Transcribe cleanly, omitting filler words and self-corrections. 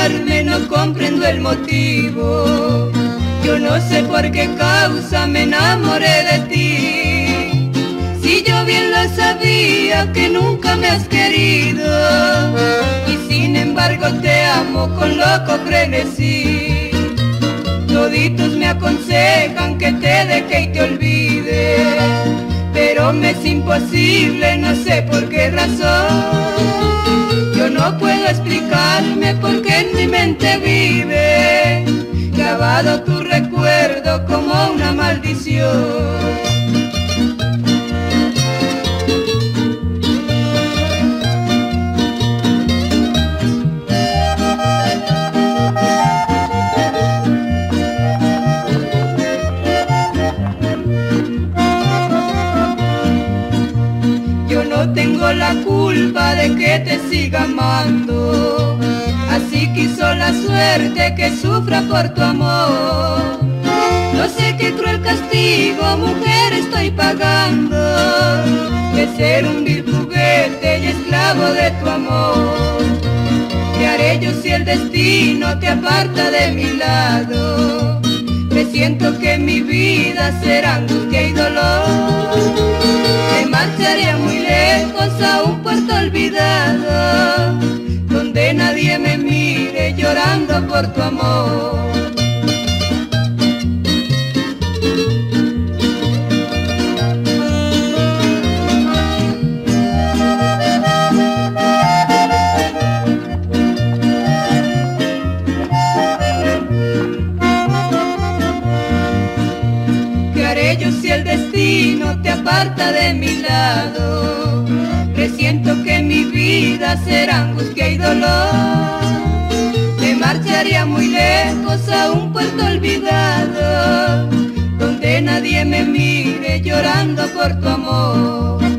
explicarme, no comprendo el motivo. Yo no sé por qué causa me enamoré de ti. Si yo bien lo sabía que nunca me has querido, y sin embargo te amo con loco frenesí. Toditos me aconsejan que te deje y te olvide, pero me es imposible, no sé por qué razón. Yo no puedo explicarme por qué en mi mente vive grabado tu recuerdo como una maldición. Yo no tengo la culpa de que te siga amando, así quiso la suerte que sufra por tu amor. No sé qué cruel castigo, mujer, estoy pagando, de ser un vil juguete y esclavo de tu amor. ¿Qué haré yo si el destino te aparta de mi lado? Presiento que mi vida será angustia y dolor. Me marcharía muy lejos a un puerto olvidado, donde nadie me mire llorando por tu amor. ¿Qué haré yo si el destino te aparta de mi lado? Presiento que mi vida será angustia y dolor. Me marcharía muy lejos a un puerto olvidado, donde nadie me mire llorando por tu amor.